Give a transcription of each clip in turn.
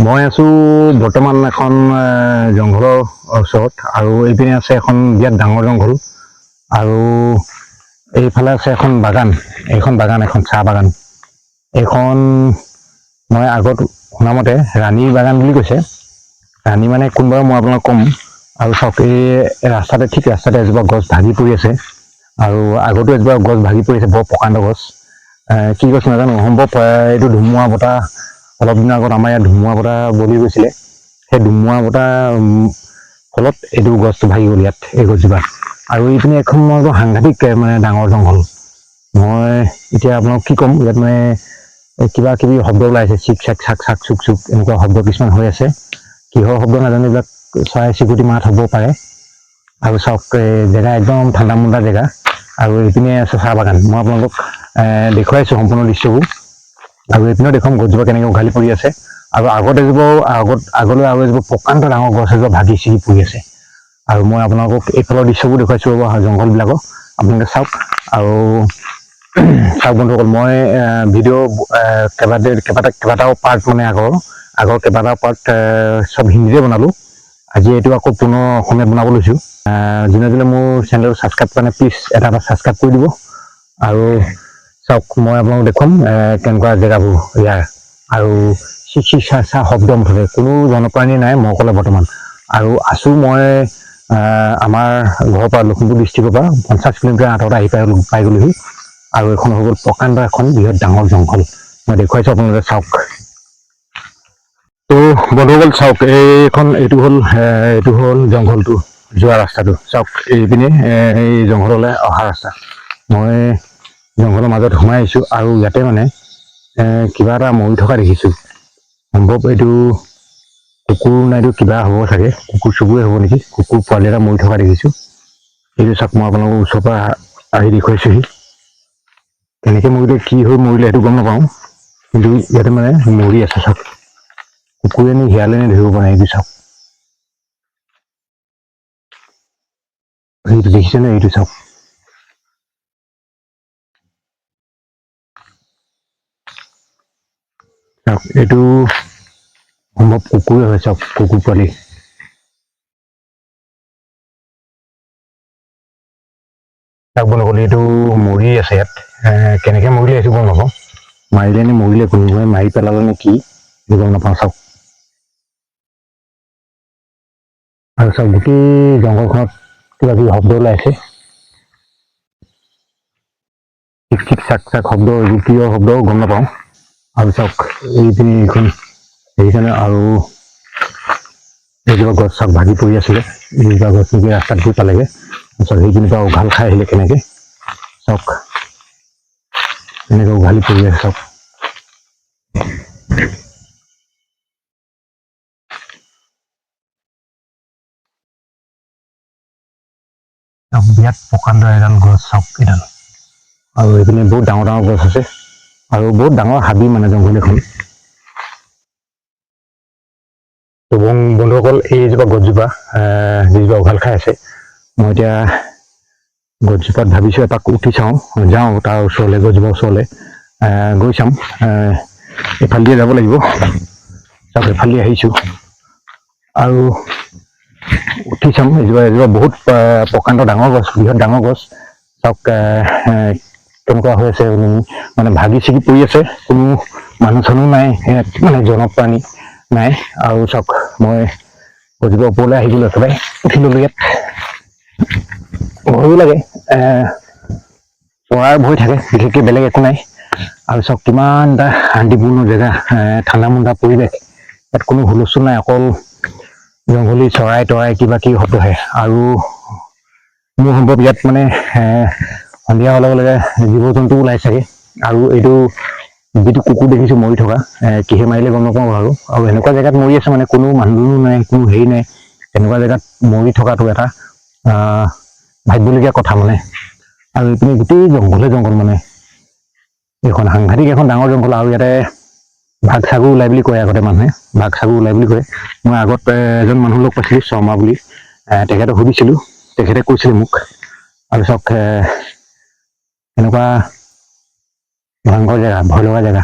মই আছো বৰ্তমান এখন জংঘলৰ ওচৰত আৰু এইপিনে আছে এখন বিৰাট ডাঙৰ জংঘল আৰু এইফালে আছে এখন বাগান। এইখন বাগান এখন চাহ বাগান। এইখন মই আগত শুনামতে ৰাণীৰ বাগান বুলি কৈছে। ৰাণী মানে কোনবাৰ মই আপোনাক ক'ম। আৰু চাওক এই ৰাস্তাতে এজোপা গছ ভাগি পৰি আছে আৰু আগতো এজোপা গছ ভাগি পৰিছে, বৰ প্ৰকাণ্ড গছ। কি গছ নাজানো, সম্ভৱ এইটো ধুমুহা বতাহ অলপ দিনৰ আগত আমাৰ ইয়াত ধুমুহা বতাহ বলি গৈছিলে। সেই ধুমুহা বতাহ ফলত এইটো গছটো ভাগি গ'ল ইয়াত, এই গছজোপা। আৰু এইপিনে এখন সাংঘাতিক মানে ডাঙৰ জংঘল। মই এতিয়া আপোনাক কি ক'ম, ইয়াত মানে কিবা কিবি শব্দ ওলাইছে, চিক চাক চাক চাক চুক চুক এনেকুৱা শব্দ কিছুমান হৈ আছে। কিহৰ শব্দ নাজানো, এইবিলাক চৰাই চিৰিকটি মাত হ'ব পাৰে। আৰু চাওক জেগা একদম ঠাণ্ডা মুণ্ডা জেগা আৰু এইপিনে আছে চাহ বাগান। মই আপোনালোকক দেখুৱাইছোঁ সম্পূৰ্ণ দৃশ্যবোৰ। আৰু এইপিনেও দেখুৱাম গছজোপা কেনেকৈ উঘালি পৰি আছে। আৰু আগলৈ আৰু এজোপা প্ৰকাণ্ড ডাঙৰ গছ এজোপা ভাগি ছিগি পৰি আছে। আৰু মই আপোনালোকক এইফালৰ দৃশ্যবোৰ দেখুৱাইছোঁ জংঘলবিলাকৰ, আপোনালোকে চাওক। আৰু চাওক বন্ধুসকল, মই ভিডিঅ' কেইবাটাও পাৰ্ট মানে আগৰ কেইবাটাও পাৰ্ট চব হিন্দীতে বনালোঁ। আজি এইটো আকৌ পুনৰ অসমীয়াত বনাব লৈছোঁ। যোনে মোৰ চেনেলটো ছাবস্ক্ৰাইব কৰা নাই, প্লিজ এটা ছাবস্ক্ৰাইব কৰি দিব। আৰু চাওক, মই আপোনালোকক দেখুৱাম কেনেকুৱা জেগাবোৰ ইয়াৰ। আৰু চিক চিক চাক চাক শব্দ মুঠতে কোনো জনপ্ৰাণী নাই মই অকলে বৰ্তমান। আৰু আছোঁ মই আমাৰ ঘৰৰ পৰা, লখিমপুৰ ডিষ্ট্ৰিক্টৰ পৰা 50 কিলোমিটাৰ আঁতৰত আহি পাই গ'লোহি। আৰু এখন হৈ গ'ল প্ৰকাণ্ড এখন বৃহৎ ডাঙৰ জংঘল। মই দেখুৱাইছোঁ, আপোনালোকে চাওক। তো বন্ধুসকল চাওক, এইটো হ'ল জংঘলটো যোৱা ৰাস্তাটো। চাওক এইপিনে এই জংঘললৈ অহা ৰাস্তা। মই জংঘলৰ মাজত সোমাই আহিছোঁ আৰু ইয়াতে মানে কিবা এটা মৰি থকা দেখিছোঁ। সম্ভৱ এইটো কুকুৰ নাইতো কিবা হ'ব চাগে, কুকুৰ চুকুৰে হ'ব নেকি। কুকুৰ পোৱালি এটা মৰি থকা দেখিছোঁ। এইটো চাওক, মই আপোনালোকৰ ওচৰৰ পৰা আহি দেখুৱাইছোঁহি। কেনেকৈ মৰিলে, কি হৈ মৰিলে সেইটো গম নাপাওঁ, কিন্তু ইয়াতে মানে মৰি আছে। চাওক, কুকুৰে নি শিয়ালে নি ধৰিব পৰা নাই। এইটো চাওক, এইটো দেখিছেনে? এইটো চাওক। চাওক, এইটো সম্ভৱ কুকুৰে হয়। চাওক, কুকুৰ পোৱালি। চাওক বন্ধুসকল, এইটো মৰি আছে ইয়াত। কেনেকৈ মৰিলে সেইটো গম নাপাওঁ। মাৰিলে নে মৰিলে, কোনোবাই মাৰি পেলালে নে কি সেইটো গম নাপাওঁ। চাওক, আৰু চাওক গোটেই জংঘলখনত কিবা কিবি শব্দ ওলাইছে, চিক চিক চাক চাক শব্দ, এইবোৰ কিয় শব্দ গম নাপাওঁ। আৰু চাওক এইপিনে এইখন দেখিছেনে? আৰু এইজোপা গছ চাওক ভাগি পৰি আছিলে। এইজোপা গছ নেকি ৰাস্তাত গৈ পালেগে। তাৰপিছত সেইখিনিৰ পৰা উঘাল খাই আহিলে কেনেকৈ। চাওক এনেকৈ উঘালি পৰি আছে। চাওক, বিৰাট প্ৰকাণ্ড এডাল গছ। চাওক এডাল, আৰু এইপিনে বহুত ডাঙৰ ডাঙৰ গছ আছে আৰু বহুত ডাঙৰ হাবি মানে জংঘল এখন। তো বন্ধুসকল, এইজোপা গছজোপা যিজোপা উঘাল খাই আছে, মই এতিয়া গছজোপাত ভাবিছোঁ এপাক উঠি যাওঁ তাৰ ওচৰলৈ, গছজোপাৰ ওচৰলৈ গৈ চাম। এইফালেদিয়ে যাব লাগিব। চাওক, এইফালেদি আহিছোঁ আৰু উঠি চাম। এজোপা বহুত প্ৰকাণ্ড ডাঙৰ গছ, বৃহৎ ডাঙৰ গছ। চাওক কেনেকুৱা হৈ আছে, মানে ভাগি ছিগি পৰি আছে। কোনো মানুহ চানুহ নাই ইয়াত, মানে জনপ্ৰাণী নাই। আৰু চাওক, মই গছজোপাৰ ওপৰলৈ আহি গ'লো, একেবাৰে উঠি ল'লো। ইয়াত ভয়ো লাগে, পৰাৰ ভয় থাকে, বিশেষকৈ বেলেগ একো নাই। আৰু চাওক, কিমান এটা শান্তিপূৰ্ণ জেগা, ঠাণ্ডা মুণ্ডা পৰিৱেশ। ইয়াত কোনো হুলস্থুল নাই, অকল জংঘলী চৰাই তৰাই কিবা কিবি শব্দ আহে। আৰু মোৰ সম্ভৱ ইয়াত মানে সন্ধিয়া হোৱাৰ লগে লগে জীৱ জন্তু ওলাই চাগে। আৰু এইটো যিটো কুকুৰ দেখিছোঁ মৰি থকা, কিহে মাৰিলে গম নাপাওঁ বাৰু। আৰু এনেকুৱা জেগাত মৰি আছে মানে কোনো মানুহ নাই, কোনো হেৰি নাই। এনেকুৱা জেগাত মৰি থকাটো এটা ভাবিবলগীয়া কথা মানে। আৰু এইপিনে গোটেই জংঘল মানে। এইখন সাংঘাতিক এখন ডাঙৰ জংঘল। আৰু ইয়াতে বাঘ চাগো ওলাই বুলি কয়, আগতে মানুহে বাঘ চাগো ওলাই বুলি কয়। মই আগত এজন মানুহ লগ পাইছিলোঁ, শৰ্মা বুলি, তেখেতক সুধিছিলোঁ, তেখেতে কৈছিলে মোক। আৰু চাওক, এনেকুৱা ভয়ংকৰ জেগা, ভয় লগা জেগা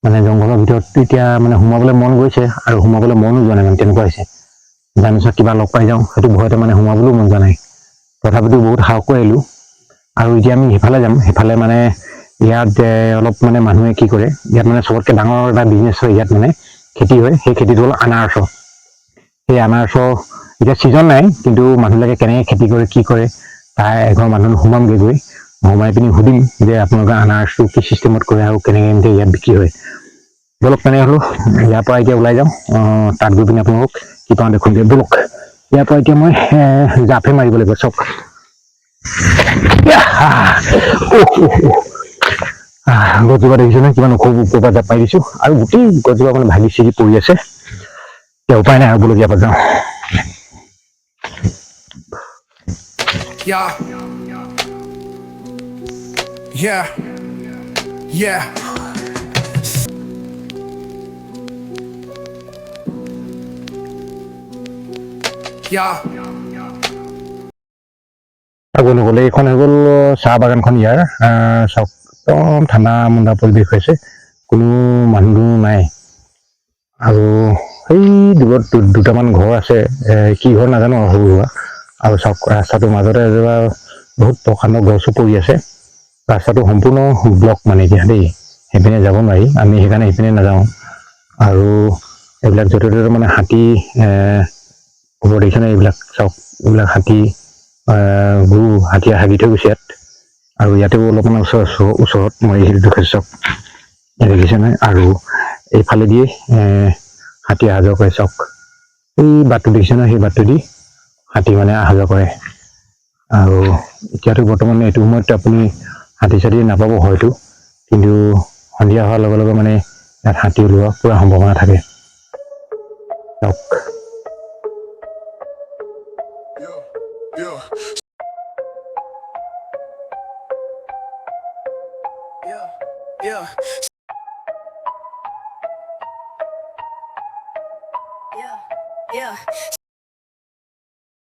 মানে জংঘলৰ ভিতৰত এতিয়া মানে সোমাবলৈ মন গৈছে আৰু সোমাবলৈ মনো যোৱা নাই, মানে তেনেকুৱা হৈছে। জানিছত কিবা লগ পাই যাওঁ সেইটো ভয়তে মানে সোমাবলৈও মন যোৱা নাই। তথাপিতো বহুত সাহস কৰি আহিলোঁ। আৰু এতিয়া আমি সিফালে যাম, সিফালে মানে ইয়াত অলপ মানে মানুহে কি কৰে, ইয়াত মানে চবতকৈ ডাঙৰ এটা বিজনেছ হয় ইয়াত মানে খেতি হয়। সেই খেতিটো হ'ল আনাৰসৰ। সেই আনাৰসৰ এতিয়া ছিজন নাই, কিন্তু মানুহবিলাকে কেনেকৈ খেতি কৰে কি কৰে তাৰ এঘৰ মানুহ সোমামগৈ গৈ, সোমাই পিনি সুধিম যে আপোনালোকে আনাৰসটো কি চিষ্টেমত কৰে আৰু কেনেকৈ ইয়াত বিক্ৰী হয়। ব'লক তেনেহ'লে ইয়াৰ পৰা এতিয়া ওলাই যাওঁ, তাত গৈ পিনি আপোনালোকক কি পাওঁ দেখোন দিয়ে। ব'লক ইয়াৰ পৰা এতিয়া মই জাপে মাৰিব লাগিব চক। গছজোপা দেখিছে নহয়, কিমান ওখ ওপৰৰ পৰা জাপ মাৰি দিছোঁ আৰু গোটেই গছজোপা মানে ভাগি ছিগি পৰি আছে। এতিয়া উপায় নাই আৰু ব'লক ইয়াৰ পৰা যাওঁ। Yeah. Yeah. Yeah. Yeah. আৰু নগ'লে এইখন হৈ গ'ল চাহ বাগানখন ইয়াৰ। চাওক একদম ঠাণ্ডা মুণ্ডা পৰিৱেশ হৈছে, কোনো মানুহ নাই। আৰু সেই দূৰত দুটামান ঘৰ আছে, কি ঘৰ নাজানো আৰু সৰু সুৰা। আৰু চাওক ৰাস্তাটোৰ মাজতে এজোপা বহুত প্ৰকাণ্ড গছো পৰি আছে। ৰাস্তাটো সম্পূৰ্ণ ব্লক মানে এতিয়া দেই, সেইপিনে যাব নোৱাৰি, আমি সেইকাৰণে সেইপিনে নাযাওঁ। আৰু এইবিলাক য'তে ত'তে মানে হাতী খবৰ দেখিছে নে, এইবিলাক চাওক এইবিলাক হাতী গৰু হাতীয়ে হাগি থৈ গৈছে ইয়াত। আৰু ইয়াতেও অলপমান ওচৰত মই হেৰি দেখুৱাইছোঁ চাওক, দেখিছে নহয়। আৰু এইফালেদি হাতী অহা যোৱা কৰে চাওক, এই বাটটো দেখিছে নহয়, সেই বাটটোদি হাতী মানে অহা যোৱা কৰে। আৰু এতিয়াতো বৰ্তমান এইটো সময়ত আপুনি হাতী চাতী নাপাব হয়তো, কিন্তু সন্ধিয়া হোৱাৰ লগে লগে মানে ইয়াত হাতী ওলোৱাৰ পূৰা সম্ভাৱনা থাকে। চাওক Yeah.